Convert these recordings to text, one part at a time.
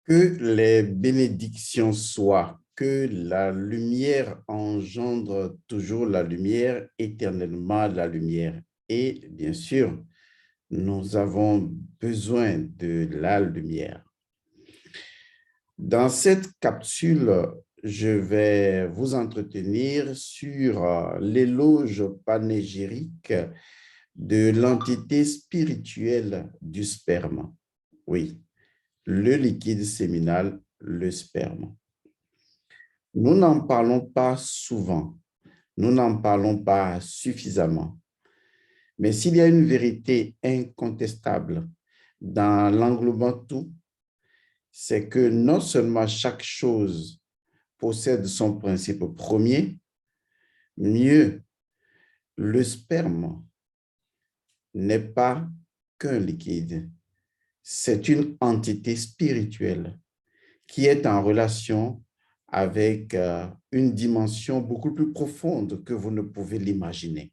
Que les bénédictions soient, que la lumière engendre toujours la lumière, éternellement la lumière. Et bien sûr, nous avons besoin de la lumière. Dans cette capsule, je vais vous entretenir sur l'éloge panégyrique de l'entité spirituelle du sperme. Oui, le liquide séminal, le sperme. Nous n'en parlons pas souvent, nous n'en parlons pas suffisamment. Mais s'il y a une vérité incontestable dans l'englobant tout, c'est que non seulement chaque chose possède son principe premier, mieux, le sperme n'est pas qu'un liquide, c'est une entité spirituelle qui est en relation avec une dimension beaucoup plus profonde que vous ne pouvez l'imaginer.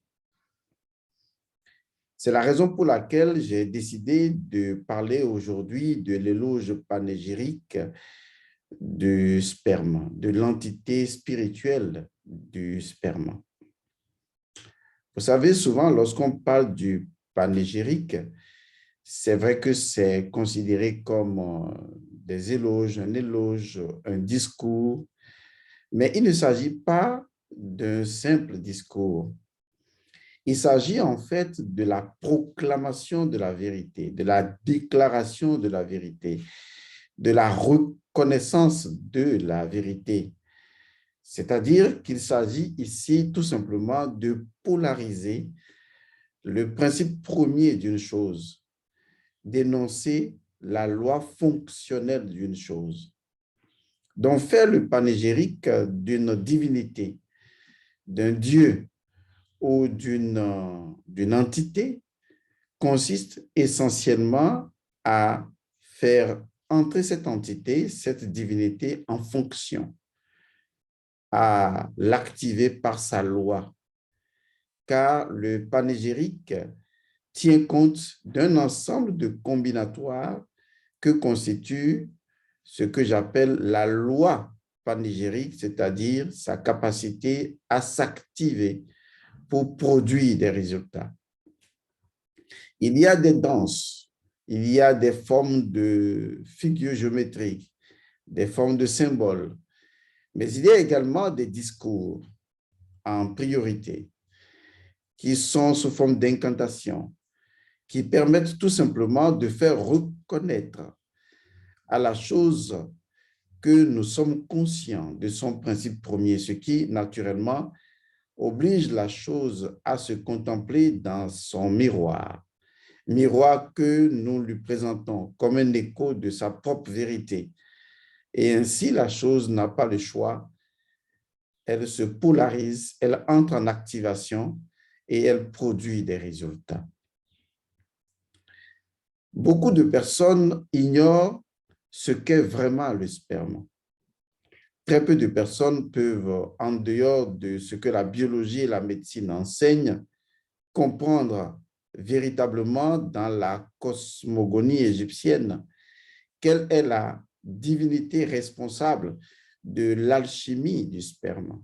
C'est la raison pour laquelle j'ai décidé de parler aujourd'hui de l'éloge panégyrique du sperme, de l'entité spirituelle du sperme. Vous savez, souvent, lorsqu'on parle du panégyrique, c'est vrai que c'est considéré comme des éloges, un discours, mais il ne s'agit pas d'un simple discours. Il s'agit en fait de la proclamation de la vérité, de la déclaration de la vérité, de la reconnaissance de la vérité. C'est-à-dire qu'il s'agit ici tout simplement de polariser le principe premier d'une chose, d'énoncer la loi fonctionnelle d'une chose. Donc, faire le panégyrique d'une divinité, d'un Dieu ou d'une entité consiste essentiellement à faire entrer cette entité, cette divinité en fonction, à l'activer par sa loi, car le panégyrique tient compte d'un ensemble de combinatoires que constitue ce que j'appelle la loi panégyrique, c'est-à-dire sa capacité à s'activer pour produire des résultats. Il y a des danses, il y a des formes de figures géométriques, des formes de symboles, mais il y a également des discours en priorité qui sont sous forme d'incantation, qui permettent tout simplement de faire reconnaître à la chose que nous sommes conscients de son principe premier, ce qui, naturellement, oblige la chose à se contempler dans son miroir. Miroir que nous lui présentons comme un écho de sa propre vérité. Et ainsi, la chose n'a pas le choix. Elle se polarise, elle entre en activation et elle produit des résultats. Beaucoup de personnes ignorent ce qu'est vraiment le sperme. Très peu de personnes peuvent, en dehors de ce que la biologie et la médecine enseignent, comprendre véritablement dans la cosmogonie égyptienne quelle est la divinité responsable de l'alchimie du sperme.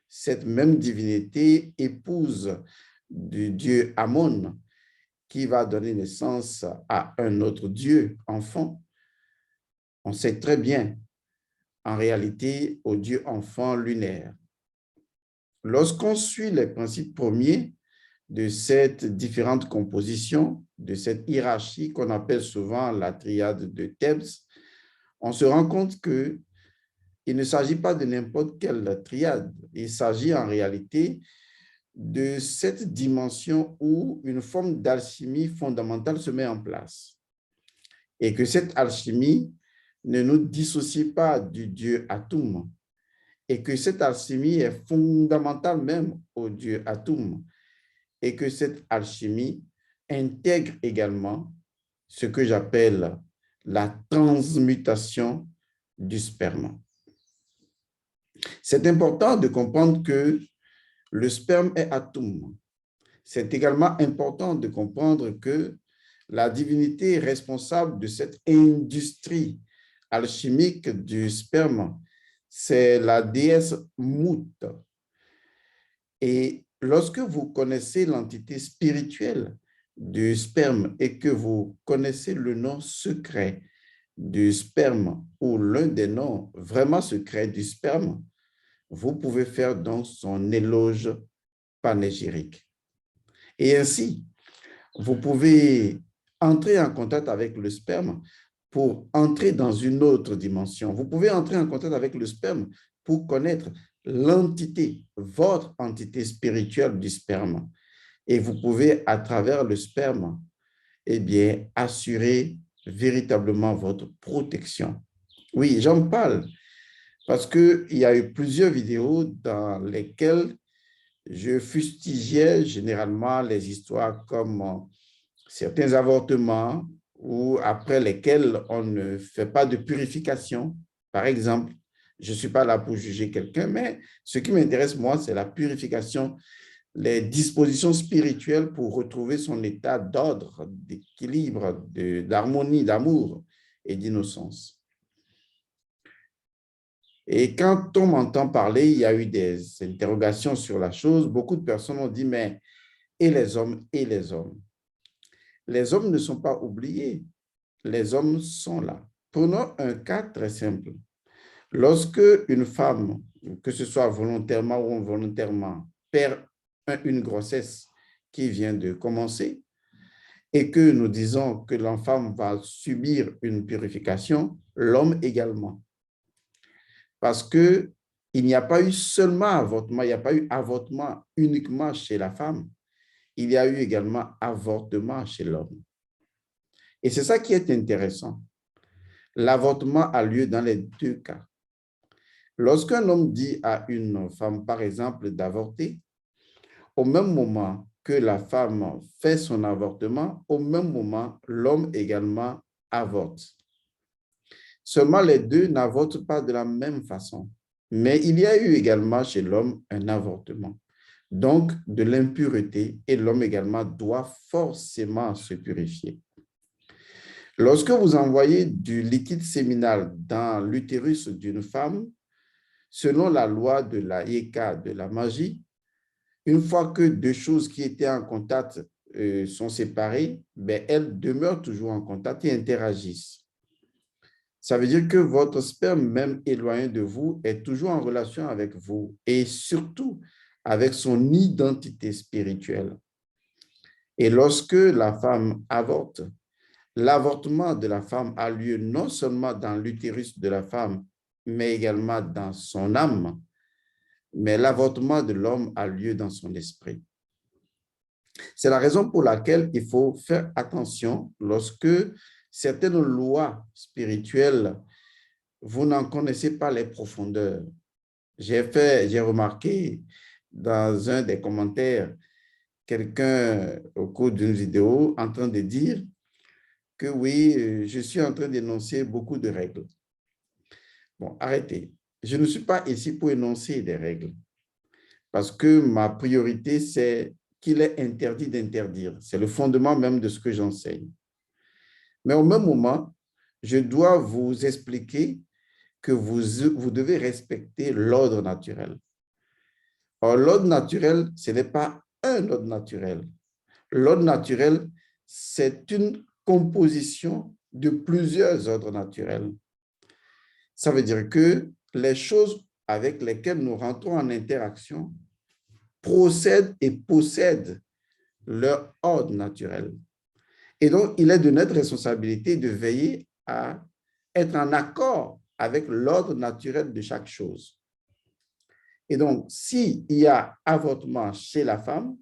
Cette même divinité épouse du dieu Amon, qui va donner naissance à un autre dieu enfant. On sait très bien, en réalité, au dieu enfant lunaire. Lorsqu'on suit les principes premiers de cette différente composition, de cette hiérarchie qu'on appelle souvent la triade de Thèbes, on se rend compte qu'il ne s'agit pas de n'importe quelle triade. Il s'agit en réalité de cette dimension où une forme d'alchimie fondamentale se met en place. Et que cette alchimie ne nous dissocie pas du dieu Atum. Et que cette alchimie est fondamentale même au dieu Atum. Et que cette alchimie intègre également ce que j'appelle la transmutation du sperme. C'est important de comprendre que le sperme est Atum. C'est également important de comprendre que la divinité est responsable de cette industrie alchimique du sperme, c'est la déesse Mout. Et lorsque vous connaissez l'entité spirituelle du sperme et que vous connaissez le nom secret du sperme ou l'un des noms vraiment secrets du sperme, vous pouvez faire donc son éloge panégyrique. Et ainsi, vous pouvez entrer en contact avec le sperme pour entrer dans une autre dimension. Vous pouvez entrer en contact avec le sperme pour connaître l'entité, votre entité spirituelle du sperme. Et vous pouvez, à travers le sperme, eh bien, assurer véritablement votre protection. Oui, j'en parle parce qu'il y a eu plusieurs vidéos dans lesquelles je fustigeais généralement les histoires comme certains avortements ou après lesquels on ne fait pas de purification. Par exemple, je ne suis pas là pour juger quelqu'un, mais ce qui m'intéresse, moi, c'est la purification, les dispositions spirituelles pour retrouver son état d'ordre, d'équilibre, d'harmonie, d'amour et d'innocence. Et quand on m'entend parler, il y a eu des interrogations sur la chose. Beaucoup de personnes ont dit, mais et les hommes et les hommes? Les hommes ne sont pas oubliés. Les hommes sont là. Prenons un cas très simple. Lorsque une femme, que ce soit volontairement ou involontairement, perd une grossesse qui vient de commencer et que nous disons que l'enfant va subir une purification, l'homme également. Parce qu'il n'y a pas eu seulement avortement, il n'y a pas eu avortement uniquement chez la femme, il y a eu également avortement chez l'homme. Et c'est ça qui est intéressant. L'avortement a lieu dans les deux cas. Lorsqu'un homme dit à une femme, par exemple, d'avorter, au même moment que la femme fait son avortement, au même moment, l'homme également avorte. Seulement, les deux n'avortent pas de la même façon. Mais il y a eu également chez l'homme un avortement. Donc, de l'impureté, et l'homme également doit forcément se purifier. Lorsque vous envoyez du liquide séminal dans l'utérus d'une femme, selon la loi de la Yeka, de la magie, une fois que deux choses qui étaient en contact sont séparées, ben, elles demeurent toujours en contact et interagissent. Ça veut dire que votre sperme, même éloigné de vous, est toujours en relation avec vous et surtout avec son identité spirituelle. Et lorsque la femme avorte, l'avortement de la femme a lieu non seulement dans l'utérus de la femme, mais également dans son âme, mais l'avortement de l'homme a lieu dans son esprit. C'est la raison pour laquelle il faut faire attention lorsque certaines lois spirituelles, vous n'en connaissez pas les profondeurs. J'ai remarqué dans un des commentaires quelqu'un au cours d'une vidéo en train de dire que oui, je suis en train d'énoncer beaucoup de règles. Bon, arrêtez. Je ne suis pas ici pour énoncer des règles parce que ma priorité, c'est qu'il est interdit d'interdire. C'est le fondement même de ce que j'enseigne. Mais au même moment, je dois vous expliquer que vous devez respecter l'ordre naturel. Or, l'ordre naturel, ce n'est pas un ordre naturel. L'ordre naturel, c'est une composition de plusieurs ordres naturels. Ça veut dire que les choses avec lesquelles nous rentrons en interaction procèdent et possèdent leur ordre naturel. Et donc, il est de notre responsabilité de veiller à être en accord avec l'ordre naturel de chaque chose. Et donc, s'il y a avortement chez la femme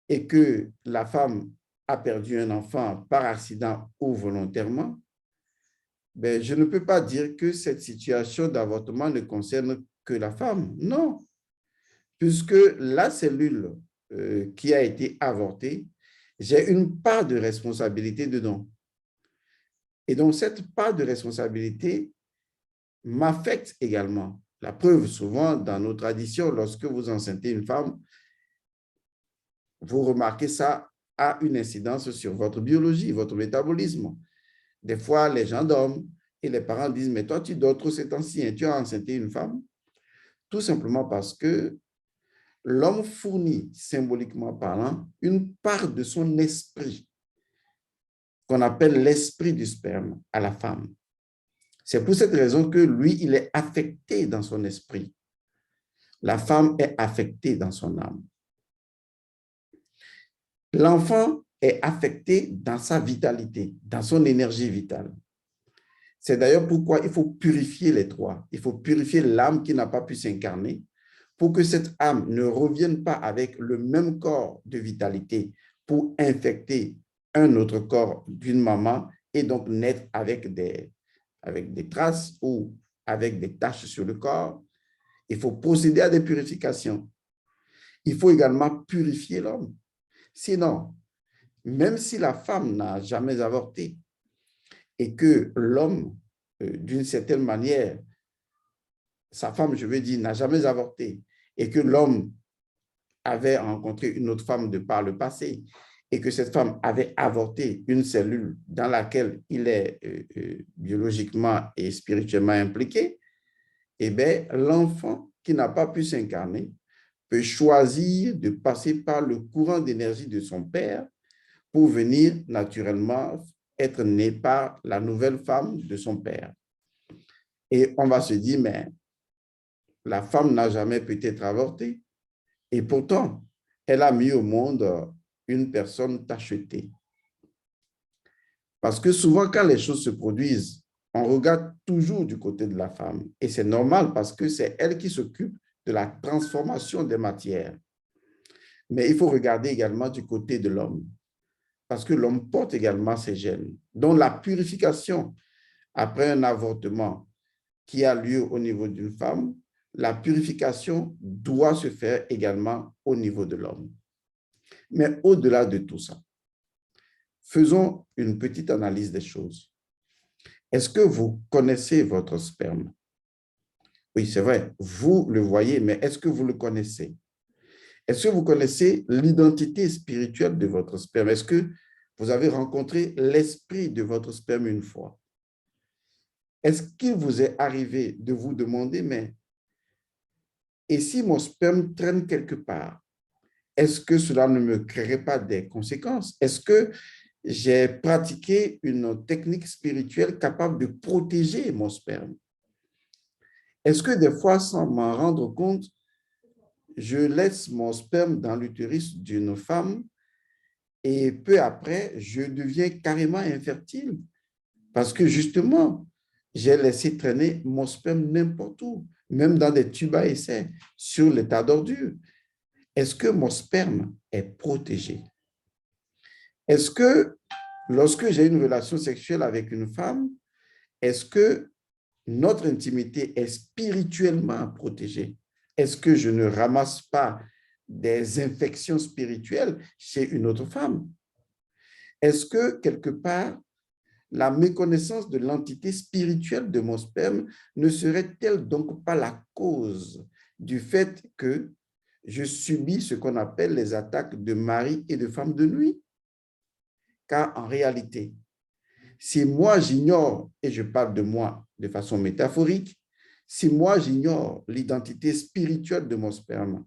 et que la femme a perdu un enfant par accident ou volontairement, ben, je ne peux pas dire que cette situation d'avortement ne concerne que la femme. Non, puisque la cellule qui a été avortée, j'ai une part de responsabilité dedans. Et donc, cette part de responsabilité m'affecte également. La preuve, souvent, dans nos traditions, lorsque vous enceintez une femme, vous remarquez ça a une incidence sur votre biologie, votre métabolisme. Des fois, les gens dorment, Et les parents disent, mais toi, tu dors trop ces temps-ci, hein, tu as enceinté une femme. Tout simplement parce que l'homme fournit, symboliquement parlant, une part de son esprit, qu'on appelle l'esprit du sperme, à la femme. C'est pour cette raison que lui, il est affecté dans son esprit. La femme est affectée dans son âme. L'enfant est affecté dans sa vitalité, dans son énergie vitale. C'est d'ailleurs pourquoi il faut purifier les trois. Il faut purifier l'âme qui n'a pas pu s'incarner pour que cette âme ne revienne pas avec le même corps de vitalité pour infecter un autre corps d'une maman et donc naître avec des traces ou avec des taches sur le corps. Il faut procéder à des purifications. Il faut également purifier l'homme. Sinon, même si la femme n'a jamais avorté et que l'homme, d'une certaine manière, sa femme, je veux dire, n'a jamais avorté et que l'homme avait rencontré une autre femme de par le passé et que cette femme avait avorté une cellule dans laquelle il est biologiquement et spirituellement impliqué, eh bien, l'enfant qui n'a pas pu s'incarner peut choisir de passer par le courant d'énergie de son père pour venir naturellement être né par la nouvelle femme de son père. Et on va se dire, mais la femme n'a jamais peut-être avorté. Et pourtant, elle a mis au monde une personne tachetée. Parce que souvent, quand les choses se produisent, on regarde toujours du côté de la femme. Et c'est normal parce que c'est elle qui s'occupe de la transformation des matières. Mais il faut regarder également du côté de l'homme. Parce que l'homme porte également ses gènes. Donc, la purification après un avortement qui a lieu au niveau d'une femme, la purification doit se faire également au niveau de l'homme. Mais au-delà de tout ça, faisons une petite analyse des choses. Est-ce que vous connaissez votre sperme? Oui, c'est vrai, vous le voyez, mais est-ce que vous le connaissez? Est-ce que vous connaissez l'identité spirituelle de votre sperme? Est-ce que vous avez rencontré l'esprit de votre sperme une fois? Est-ce qu'il vous est arrivé de vous demander, mais et si mon sperme traîne quelque part, est-ce que cela ne me créerait pas des conséquences? Est-ce que j'ai pratiqué une technique spirituelle capable de protéger mon sperme? Est-ce que des fois, sans m'en rendre compte, je laisse mon sperme dans l'utérus d'une femme et peu après, je deviens carrément infertile parce que justement, j'ai laissé traîner mon sperme n'importe où, même dans des tubes à essai, sur les tas d'ordures. Est-ce que mon sperme est protégé? Est-ce que lorsque j'ai une relation sexuelle avec une femme, est-ce que notre intimité est spirituellement protégée? Est-ce que je ne ramasse pas des infections spirituelles chez une autre femme? Est-ce que quelque part, la méconnaissance de l'entité spirituelle de mon sperme ne serait-elle donc pas la cause du fait que je subis ce qu'on appelle les attaques de mari et de femme de nuit? Car en réalité, si moi j'ignore, et je parle de moi de façon métaphorique, si moi j'ignore l'identité spirituelle de mon sperme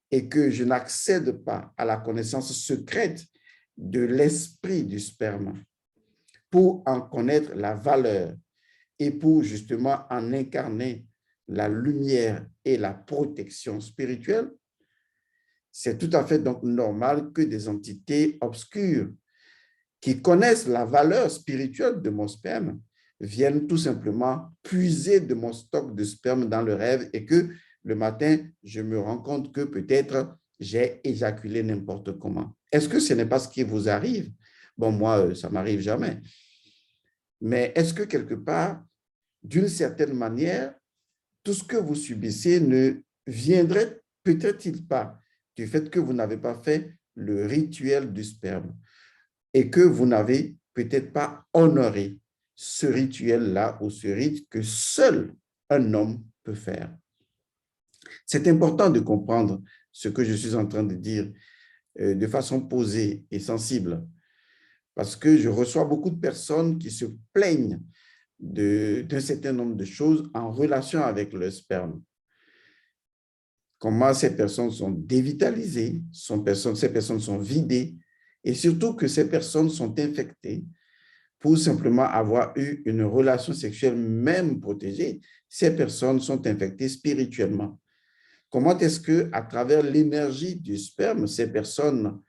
et que je n'accède pas à la connaissance secrète de l'esprit du sperme pour en connaître la valeur et pour justement en incarner la lumière et la protection spirituelle, c'est tout à fait donc normal que des entités obscures qui connaissent la valeur spirituelle de mon sperme viennent tout simplement puiser de mon stock de sperme dans le rêve et que le matin, je me rends compte que peut-être j'ai éjaculé n'importe comment. Est-ce que ce n'est pas ce qui vous arrive? Bon, moi, ça ne m'arrive jamais. Mais est-ce que quelque part, d'une certaine manière, tout ce que vous subissez ne viendrait peut-être pas du fait que vous n'avez pas fait le rituel du sperme et que vous n'avez peut-être pas honoré ce rituel-là ou ce rite que seul un homme peut faire. C'est important de comprendre ce que je suis en train de dire de façon posée et sensible parce que je reçois beaucoup de personnes qui se plaignent d'un certain nombre de choses en relation avec le sperme. Comment ces personnes sont dévitalisées, ces personnes sont vidées, et surtout que ces personnes sont infectées pour simplement avoir eu une relation sexuelle même protégée. Ces personnes sont infectées spirituellement. Comment est-ce que, à travers l'énergie du sperme, ces personnes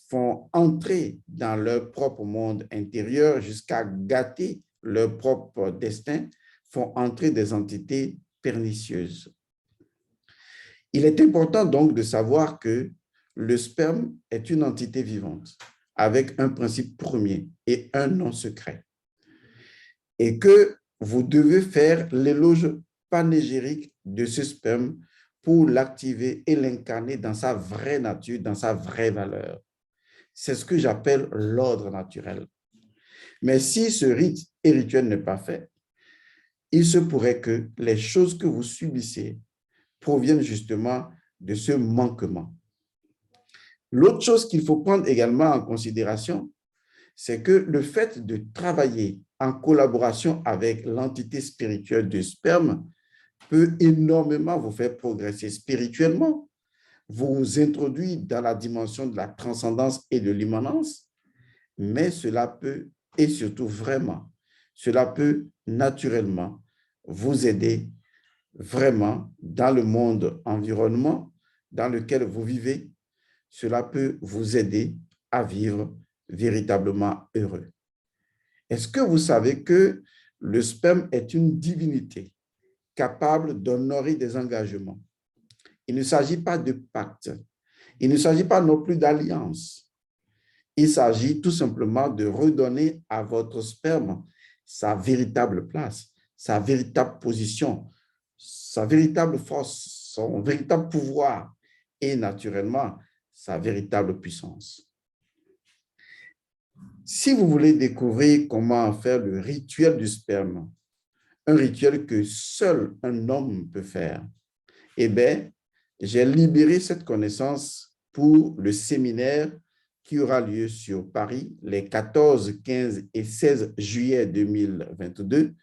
font entrer dans leur propre monde intérieur jusqu'à gâter leur propre destin, font entrer des entités pernicieuses. Il est important donc de savoir que le sperme est une entité vivante avec un principe premier et un nom secret. Et que vous devez faire l'éloge panégyrique de ce sperme pour l'activer et l'incarner dans sa vraie nature, dans sa vraie valeur. C'est ce que j'appelle l'ordre naturel. Mais si ce rite et rituel n'est pas fait, il se pourrait que les choses que vous subissez proviennent justement de ce manquement. L'autre chose qu'il faut prendre également en considération, c'est que le fait de travailler en collaboration avec l'entité spirituelle du sperme peut énormément vous faire progresser spirituellement, vous introduire dans la dimension de la transcendance et de l'immanence, mais cela peut, et surtout vraiment, cela peut naturellement vous aider vraiment dans le monde environnement dans lequel vous vivez. Cela peut vous aider à vivre véritablement heureux. Est-ce que vous savez que le sperme est une divinité capable d'honorer des engagements? Il ne s'agit pas de pacte. Il ne s'agit pas non plus d'alliance. Il s'agit tout simplement de redonner à votre sperme sa véritable place, sa véritable position, sa véritable force, son véritable pouvoir et naturellement sa véritable puissance. Si vous voulez découvrir comment faire le rituel du sperme, un rituel que seul un homme peut faire, eh bien, j'ai libéré cette connaissance pour le séminaire qui aura lieu sur Paris les 14, 15 et 16 juillet 2022.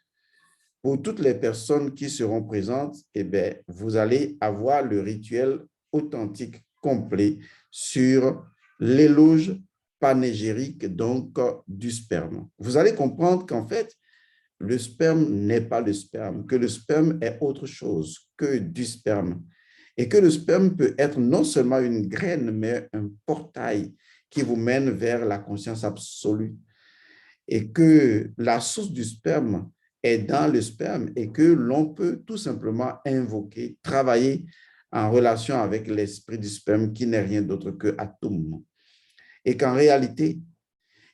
Pour toutes les personnes qui seront présentes, eh bien, vous allez avoir le rituel authentique complet sur l'éloge panégyrique donc du sperme. Vous allez comprendre qu'en fait, le sperme n'est pas le sperme, que le sperme est autre chose que du sperme et que le sperme peut être non seulement une graine, mais un portail qui vous mène vers la conscience absolue et que la source du sperme est dans le sperme et que l'on peut tout simplement invoquer, travailler en relation avec l'esprit du sperme qui n'est rien d'autre que atome. Et qu'en réalité,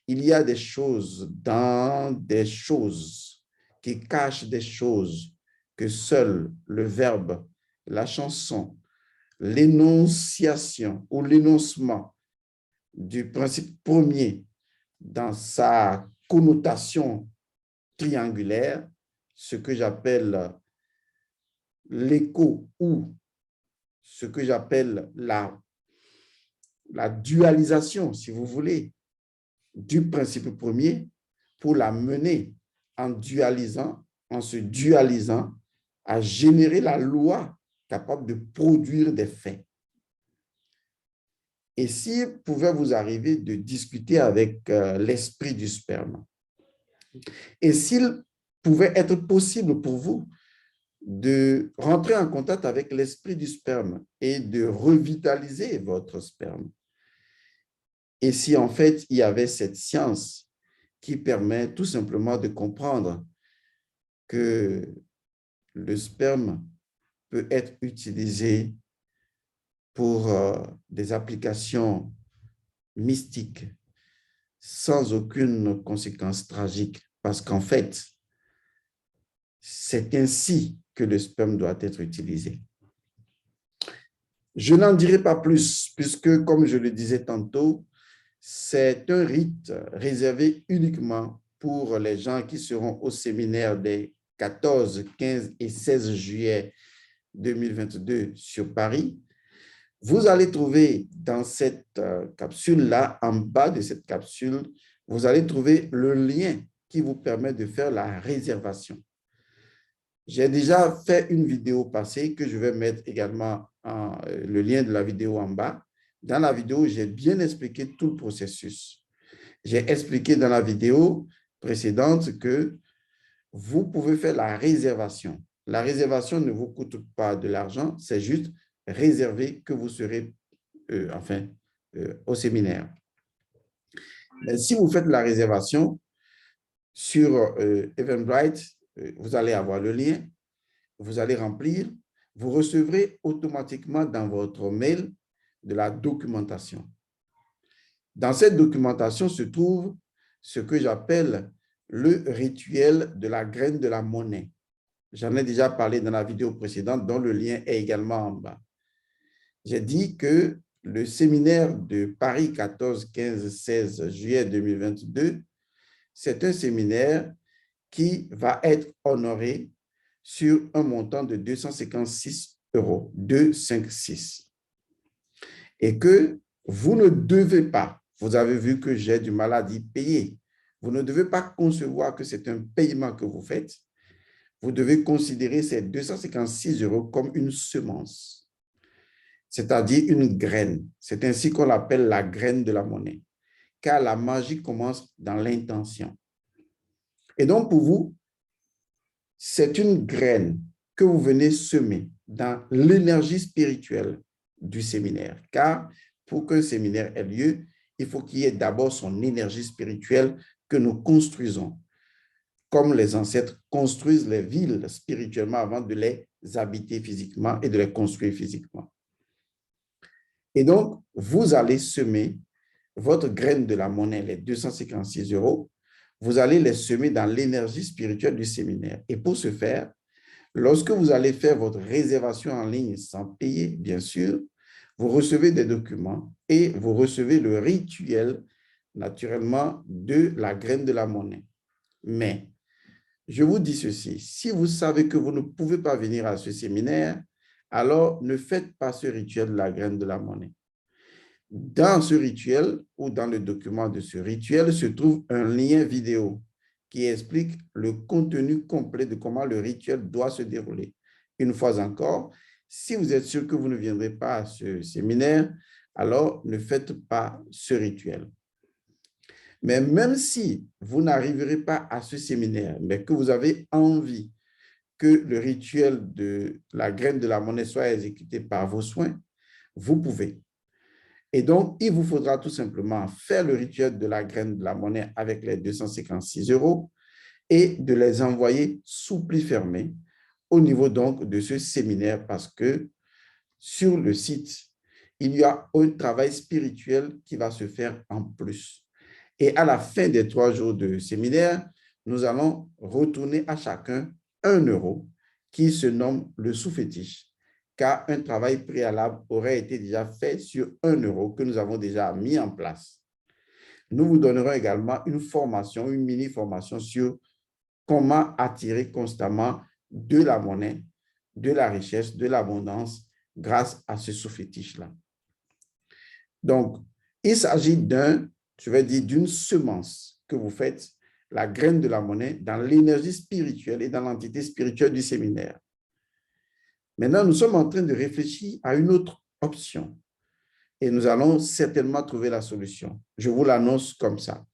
il y a des choses dans des choses qui cachent des choses que seul le verbe, la chanson, l'énonciation ou l'énoncement du principe premier dans sa connotation triangulaire, ce que j'appelle l'écho ou ce que j'appelle la dualisation, si vous voulez, du principe premier pour la mener en dualisant, en se dualisant, à générer la loi capable de produire des faits. Et s'il pouvait vous arriver de discuter avec l'esprit du sperme, et s'il pouvait être possible pour vous de rentrer en contact avec l'esprit du sperme et de revitaliser votre sperme, et si en fait il y avait cette science qui permet tout simplement de comprendre que le sperme peut être utilisé pour des applications mystiques sans aucune conséquence tragique, parce qu'en fait, c'est ainsi que le sperme doit être utilisé. Je n'en dirai pas plus, puisque, comme je le disais tantôt, c'est un rite réservé uniquement pour les gens qui seront au séminaire des 14, 15 et 16 juillet 2022 sur Paris. Vous allez trouver dans cette capsule-là, en bas de cette capsule, vous allez trouver le lien qui vous permet de faire la réservation. J'ai déjà fait une vidéo passée que je vais mettre également le lien de la vidéo en bas. Dans la vidéo, j'ai bien expliqué tout le processus. J'ai expliqué dans la vidéo précédente que vous pouvez faire la réservation. La réservation ne vous coûte pas de l'argent, c'est juste réserver que vous serez au séminaire. Mais si vous faites la réservation sur Eventbrite, vous allez avoir le lien, vous allez remplir, vous recevrez automatiquement dans votre mail de la documentation. Dans cette documentation se trouve ce que j'appelle le rituel de la graine de la monnaie. J'en ai déjà parlé dans la vidéo précédente, dont le lien est également en bas. J'ai dit que le séminaire de Paris 14, 15, 16 juillet 2022, c'est un séminaire qui va être honoré sur un montant de 256 €, 256. Et que vous ne devez pas, vous avez vu que j'ai du mal à dire payer, vous ne devez pas concevoir que c'est un paiement que vous faites. Vous devez considérer ces 256 € comme une semence, c'est-à-dire une graine. C'est ainsi qu'on l'appelle la graine de la monnaie, car la magie commence dans l'intention. Et donc, pour vous, c'est une graine que vous venez semer dans l'énergie spirituelle du séminaire. Car pour qu'un séminaire ait lieu, il faut qu'il y ait d'abord son énergie spirituelle que nous construisons, comme les ancêtres construisent les villes spirituellement avant de les habiter physiquement et de les construire physiquement. Et donc, vous allez semer votre graine de la monnaie, les 256 €, vous allez les semer dans l'énergie spirituelle du séminaire. Et pour ce faire, lorsque vous allez faire votre réservation en ligne sans payer, bien sûr, vous recevez des documents et vous recevez le rituel, naturellement, de la graine de la monnaie. Mais, je vous dis ceci, si vous savez que vous ne pouvez pas venir à ce séminaire, alors ne faites pas ce rituel de la graine de la monnaie. Dans ce rituel ou dans le document de ce rituel se trouve un lien vidéo qui explique le contenu complet de comment le rituel doit se dérouler. Une fois encore, si vous êtes sûr que vous ne viendrez pas à ce séminaire, alors ne faites pas ce rituel. Mais même si vous n'arriverez pas à ce séminaire, mais que vous avez envie que le rituel de la graine de la monnaie soit exécuté par vos soins, vous pouvez. Et donc, il vous faudra tout simplement faire le rituel de la graine de la monnaie avec les 256 € et de les envoyer sous pli fermé au niveau donc de ce séminaire parce que sur le site, il y a un travail spirituel qui va se faire en plus. Et à la fin des 3 jours de séminaire, nous allons retourner à chacun 1 € qui se nomme le sous-fétiche, car un travail préalable aurait été déjà fait sur 1 € que nous avons déjà mis en place. Nous vous donnerons également une formation, une mini-formation sur comment attirer constamment de la monnaie, de la richesse, de l'abondance grâce à ce sous-fétiche-là. Donc, il s'agit d'une semence que vous faites, la graine de la monnaie, dans l'énergie spirituelle et dans l'entité spirituelle du séminaire. Maintenant, nous sommes en train de réfléchir à une autre option et nous allons certainement trouver la solution. Je vous l'annonce comme ça.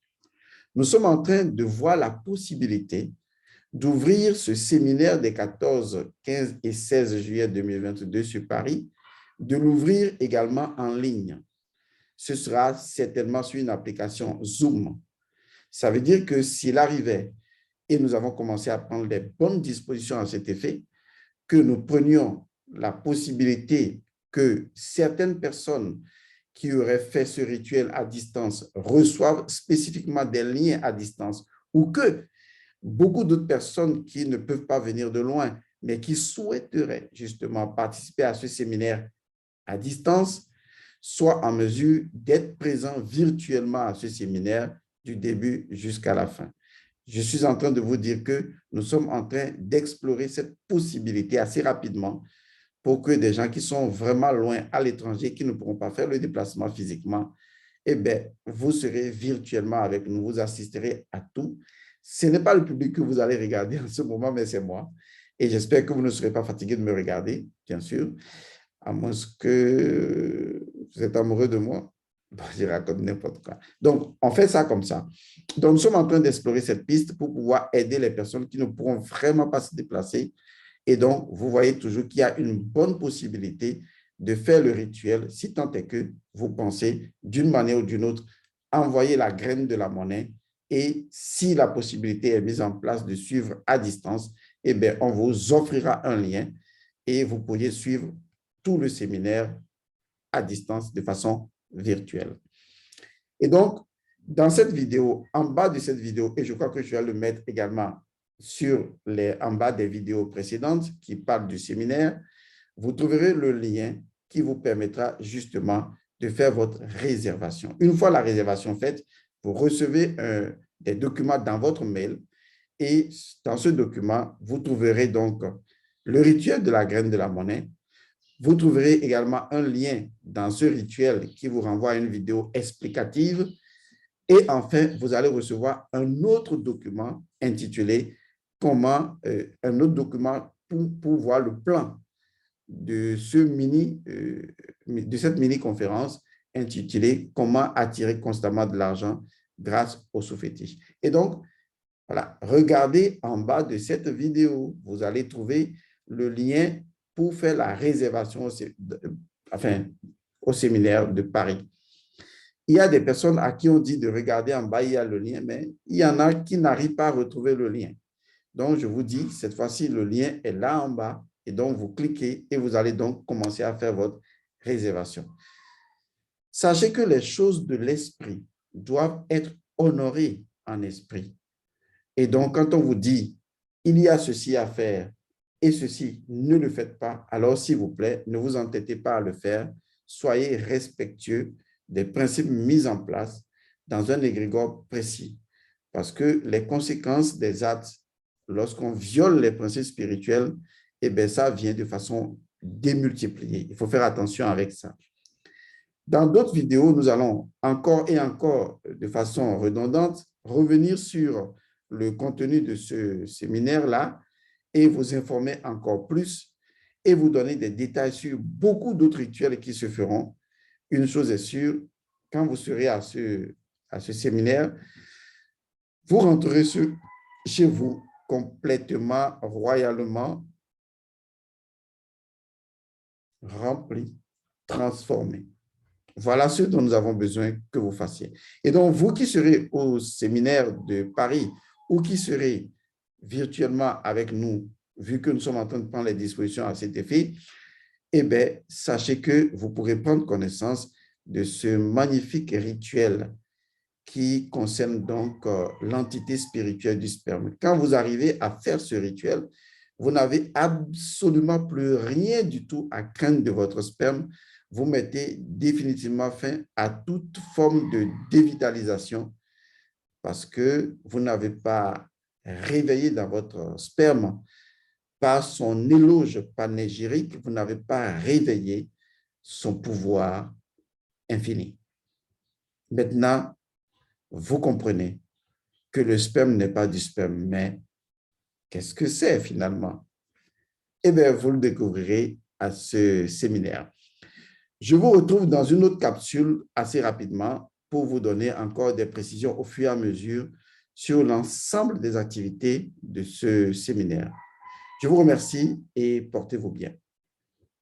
Nous sommes en train de voir la possibilité d'ouvrir ce séminaire des 14, 15 et 16 juillet 2022 sur Paris, de l'ouvrir également en ligne. Ce sera certainement sur une application Zoom. Ça veut dire que s'il arrivait, et nous avons commencé à prendre les bonnes dispositions à cet effet, que nous prenions la possibilité que certaines personnes qui auraient fait ce rituel à distance reçoivent spécifiquement des liens à distance ou que beaucoup d'autres personnes qui ne peuvent pas venir de loin, mais qui souhaiteraient justement participer à ce séminaire à distance, soient en mesure d'être présents virtuellement à ce séminaire du début jusqu'à la fin. Je suis en train de vous dire que nous sommes en train d'explorer cette possibilité assez rapidement pour que des gens qui sont vraiment loin à l'étranger, qui ne pourront pas faire le déplacement physiquement, eh bien, vous serez virtuellement avec nous, vous assisterez à tout. Ce n'est pas le public que vous allez regarder en ce moment, mais c'est moi. Et j'espère que vous ne serez pas fatigué de me regarder, bien sûr, à moins que vous êtes amoureux de moi. Bon, je raconte n'importe quoi. Donc, on fait ça comme ça. Donc, nous sommes en train d'explorer cette piste pour pouvoir aider les personnes qui ne pourront vraiment pas se déplacer. Et donc, vous voyez toujours qu'il y a une bonne possibilité de faire le rituel, si tant est que vous pensez, d'une manière ou d'une autre, envoyer la graine de la monnaie. Et si la possibilité est mise en place de suivre à distance, eh bien, on vous offrira un lien et vous pourriez suivre tout le séminaire à distance de façon virtuelle. Et donc, dans cette vidéo, en bas de cette vidéo, et je crois que je vais le mettre également en bas des vidéos précédentes qui parlent du séminaire, vous trouverez le lien qui vous permettra justement de faire votre réservation. Une fois la réservation faite, vous recevez des documents dans votre mail et dans ce document, vous trouverez donc le rituel de la graine de la monnaie. Vous trouverez également un lien dans ce rituel qui vous renvoie à une vidéo explicative. Et enfin, vous allez recevoir un autre document intitulé un autre document pour voir le plan de cette mini-conférence intitulée Comment attirer constamment de l'argent grâce au sous-fétiche. Et donc, voilà, regardez en bas de cette vidéo. Vous allez trouver le lien pour faire la réservation au séminaire de Paris. Il y a des personnes à qui on dit de regarder en bas, il y a le lien, mais il y en a qui n'arrivent pas à retrouver le lien. Donc, je vous dis, cette fois-ci, le lien est là en bas. Et donc, vous cliquez et vous allez donc commencer à faire votre réservation. Sachez que les choses de l'esprit doivent être honorées en esprit. Et donc, quand on vous dit, il y a ceci à faire et ceci, ne le faites pas, alors s'il vous plaît, ne vous entêtez pas à le faire. Soyez respectueux des principes mis en place dans un égrégore précis. Parce que les conséquences des actes, lorsqu'on viole les principes spirituels, eh bien, ça vient de façon démultipliée. Il faut faire attention avec ça. Dans d'autres vidéos, nous allons encore et encore, de façon redondante, revenir sur le contenu de ce séminaire-là et vous informer encore plus et vous donner des détails sur beaucoup d'autres rituels qui se feront. Une chose est sûre, quand vous serez à ce séminaire, vous rentrerez chez vous complètement, royalement rempli, transformé. Voilà ce dont nous avons besoin que vous fassiez. Et donc, vous qui serez au séminaire de Paris ou qui serez virtuellement avec nous, vu que nous sommes en train de prendre les dispositions à cet effet, eh bien, sachez que vous pourrez prendre connaissance de ce magnifique rituel qui concerne donc l'entité spirituelle du sperme. Quand vous arrivez à faire ce rituel, vous n'avez absolument plus rien du tout à craindre de votre sperme. Vous mettez définitivement fin à toute forme de dévitalisation parce que vous n'avez pas réveillé dans votre sperme par son éloge panégyrique, vous n'avez pas réveillé son pouvoir infini. Maintenant, vous comprenez que le sperme n'est pas du sperme, mais qu'est-ce que c'est finalement? Eh bien, vous le découvrirez à ce séminaire. Je vous retrouve dans une autre capsule assez rapidement pour vous donner encore des précisions au fur et à mesure sur l'ensemble des activités de ce séminaire. Je vous remercie et portez-vous bien.